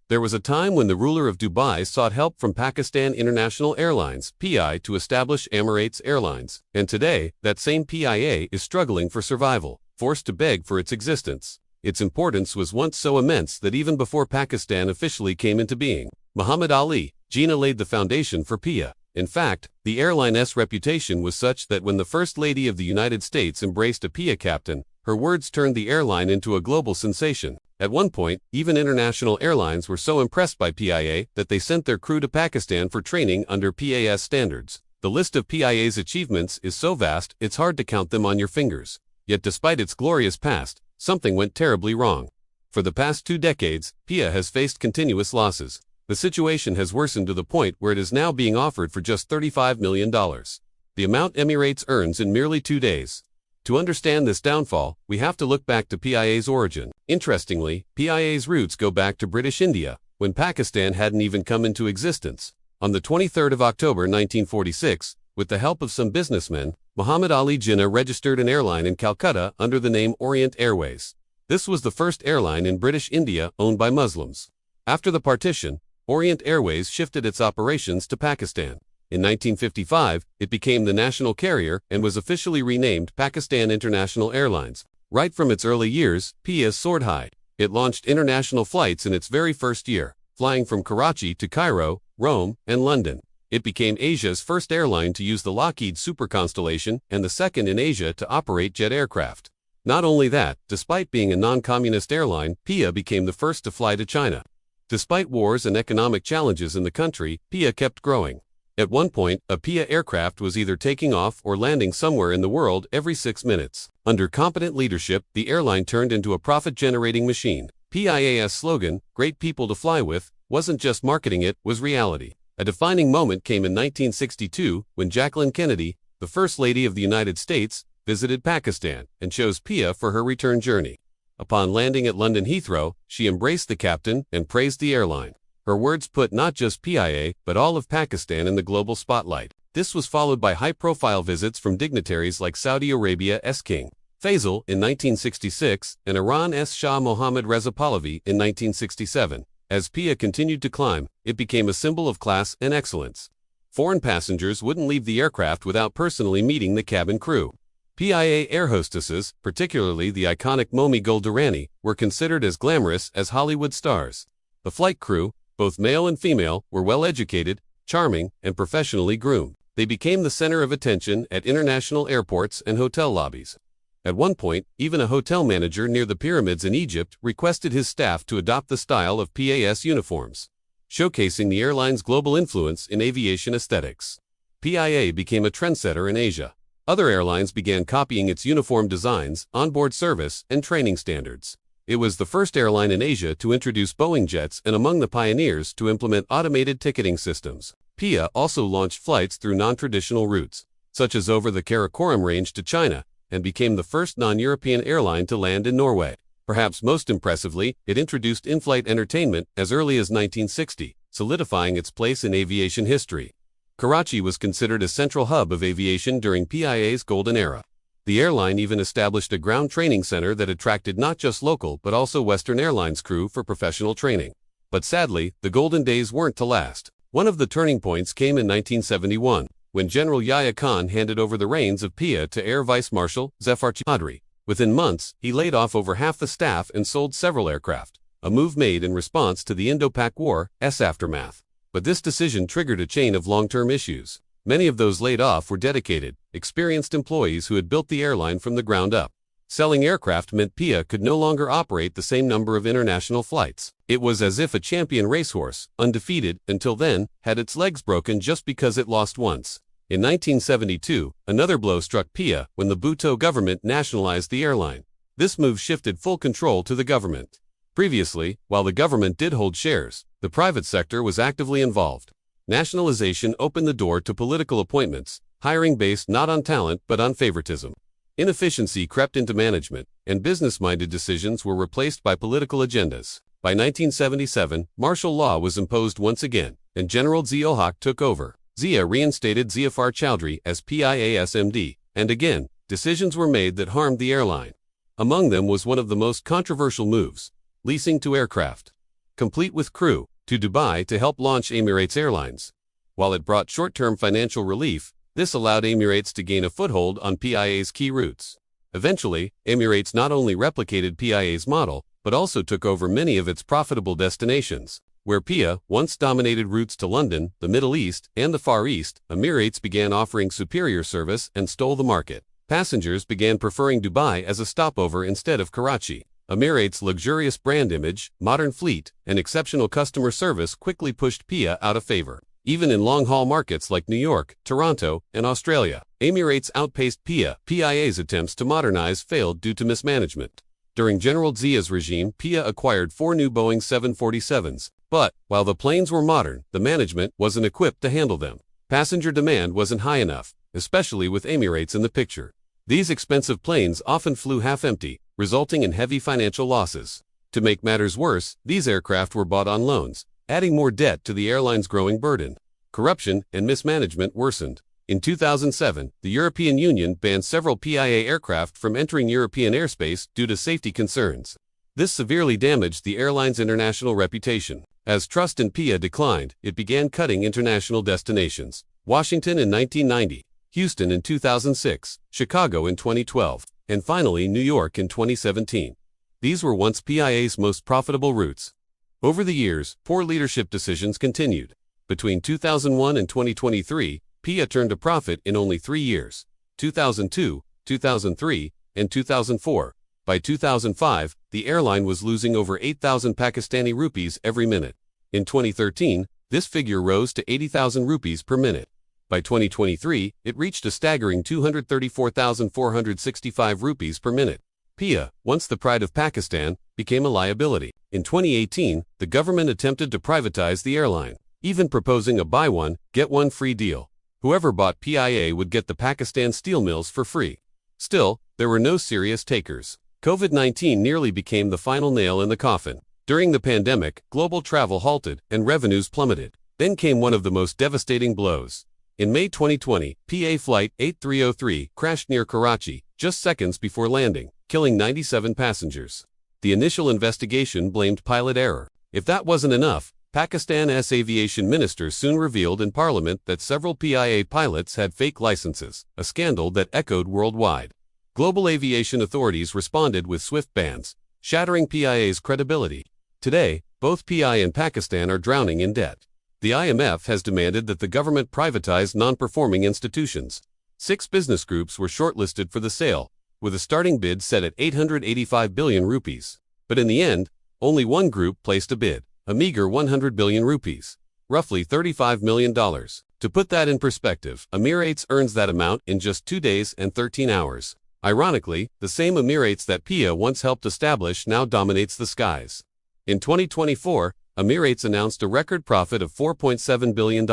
There was a time when the ruler of Dubai sought help from Pakistan International Airlines (PI) to establish Emirates Airlines, and today, that same PIA is struggling for survival, forced to beg for its existence. Its importance was once so immense that even before Pakistan officially came into being, Muhammad Ali Jinnah laid the foundation for PIA. In fact, the airline's reputation was such that when the First Lady of the United States embraced a PIA captain, her words turned the airline into a global sensation. At one point, even International Airlines were so impressed by PIA that they sent their crew to Pakistan for training under PAS standards. The list of PIA's achievements is so vast, it's hard to count them on your fingers. Yet despite its glorious past, something went terribly wrong. For the past 2 decades, PIA has faced continuous losses. The situation has worsened to the point where it is now being offered for just $35 million. The amount Emirates earns in merely 2 days. To understand this downfall, we have to look back to PIA's origin. Interestingly, PIA's roots go back to British India, when Pakistan hadn't even come into existence. On the 23rd of October 1946, with the help of some businessmen, Muhammad Ali Jinnah registered an airline in Calcutta under the name Orient Airways. This was the first airline in British India owned by Muslims. After the partition, Orient Airways shifted its operations to Pakistan. In 1955, it became the national carrier and was officially renamed Pakistan International Airlines. Right from its early years, PIA soared high. It launched international flights in its very first year, flying from Karachi to Cairo, Rome, and London. It became Asia's first airline to use the Lockheed Super Constellation and the second in Asia to operate jet aircraft. Not only that, despite being a non-communist airline, PIA became the first to fly to China. Despite wars and economic challenges in the country, PIA kept growing. At one point, a PIA aircraft was either taking off or landing somewhere in the world every 6 minutes. Under competent leadership, the airline turned into a profit-generating machine. PIA's slogan, "Great people to fly with," wasn't just marketing, it was reality. A defining moment came in 1962 when Jacqueline Kennedy, the First Lady of the United States, visited Pakistan and chose PIA for her return journey. Upon landing at London Heathrow, she embraced the captain and praised the airline. Her words put not just PIA, but all of Pakistan in the global spotlight. This was followed by high-profile visits from dignitaries like Saudi Arabia's King Faisal in 1966 and Iran's Shah Mohammad Reza Pahlavi in 1967. As PIA continued to climb, it became a symbol of class and excellence. Foreign passengers wouldn't leave the aircraft without personally meeting the cabin crew. PIA air hostesses, particularly the iconic Momi Gul Durrani, were considered as glamorous as Hollywood stars. The flight crew, both male and female, were well-educated, charming, and professionally groomed. They became the center of attention at international airports and hotel lobbies. At one point, even a hotel manager near the pyramids in Egypt requested his staff to adopt the style of PAS uniforms, showcasing the airline's global influence in aviation aesthetics. PIA became a trendsetter in Asia. Other airlines began copying its uniform designs, onboard service, and training standards. It was the first airline in Asia to introduce Boeing jets and among the pioneers to implement automated ticketing systems. PIA also launched flights through non-traditional routes, such as over the Karakoram Range to China, and became the first non-European airline to land in Norway. Perhaps most impressively, it introduced in-flight entertainment as early as 1960, solidifying its place in aviation history. Karachi was considered a central hub of aviation during PIA's golden era. The airline even established a ground training center that attracted not just local but also Western Airlines crew for professional training. But sadly, the golden days weren't to last. One of the turning points came in 1971, when General Yahya Khan handed over the reins of PIA to Air Vice Marshal Zafar Chaudhry. Within months, he laid off over half the staff and sold several aircraft, a move made in response to the Indo-Pak War's aftermath. But this decision triggered a chain of long-term issues. Many of those laid off were dedicated, experienced employees who had built the airline from the ground up. Selling aircraft meant PIA could no longer operate the same number of international flights. It was as if a champion racehorse, undefeated until then, had its legs broken just because it lost once. In 1972, another blow struck PIA when the Bhutto government nationalized the airline. This move shifted full control to the government. Previously, while the government did hold shares, the private sector was actively involved. Nationalization opened the door to political appointments, hiring based not on talent but on favoritism. Inefficiency crept into management, and business-minded decisions were replaced by political agendas. By 1977, martial law was imposed once again, and General Zia-ul-Haq took over. Zia reinstated Zafar Chaudhry as PIA's MD, and again, decisions were made that harmed the airline. Among them was one of the most controversial moves: leasing to aircraft. complete with crew, to Dubai to help launch Emirates Airlines. While it brought short-term financial relief, this allowed Emirates to gain a foothold on PIA's key routes. Eventually, Emirates not only replicated PIA's model, but also took over many of its profitable destinations. Where PIA once dominated routes to London, the Middle East, and the Far East, Emirates began offering superior service and stole the market. Passengers began preferring Dubai as a stopover instead of Karachi. Emirates' luxurious brand image, modern fleet, and exceptional customer service quickly pushed PIA out of favor. Even in long-haul markets like New York, Toronto, and Australia, Emirates outpaced PIA. PIA's attempts to modernize failed due to mismanagement. During General Zia's regime, PIA acquired 4 new Boeing 747s, but, while the planes were modern, the management wasn't equipped to handle them. Passenger demand wasn't high enough, especially with Emirates in the picture. These expensive planes often flew half-empty, resulting in heavy financial losses. To make matters worse, these aircraft were bought on loans, adding more debt to the airline's growing burden. Corruption and mismanagement worsened. In 2007, the European Union banned several PIA aircraft from entering European airspace due to safety concerns. This severely damaged the airline's international reputation. As trust in PIA declined, it began cutting international destinations. Washington in 1990, Houston in 2006, Chicago in 2012, and finally New York in 2017. These were once PIA's most profitable routes. Over the years, poor leadership decisions continued. Between 2001 and 2023, PIA turned a profit in only 3 years: 2002, 2003, and 2004. By 2005, the airline was losing over 8,000 Pakistani rupees every minute. In 2013, this figure rose to 80,000 rupees per minute. By 2023, it reached a staggering 234,465 rupees per minute. PIA, once the pride of Pakistan, became a liability. In 2018, the government attempted to privatize the airline, even proposing a buy one, get one free deal. Whoever bought PIA would get the Pakistan steel mills for free. Still, there were no serious takers. COVID-19 nearly became the final nail in the coffin. During the pandemic, global travel halted and revenues plummeted. Then came one of the most devastating blows. In May 2020, PA Flight 8303 crashed near Karachi, just seconds before landing, killing 97 passengers. The initial investigation blamed pilot error. If that wasn't enough, Pakistan's aviation minister soon revealed in parliament that several PIA pilots had fake licenses, a scandal that echoed worldwide. Global aviation authorities responded with swift bans, shattering PIA's credibility. Today, both PI and Pakistan are drowning in debt. The IMF has demanded that the government privatize non-performing institutions. 6 business groups were shortlisted for the sale, with a starting bid set at 885 billion rupees. But in the end, only one group placed a bid, a meager 100 billion rupees, roughly $35 million. To put that in perspective, Emirates earns that amount in just 2 days and 13 hours. Ironically, the same Emirates that PIA once helped establish now dominates the skies. In 2024, Emirates announced a record profit of $4.7 billion,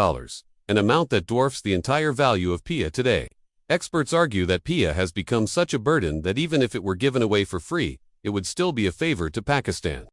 an amount that dwarfs the entire value of PIA today. Experts argue that PIA has become such a burden that even if it were given away for free, it would still be a favor to Pakistan.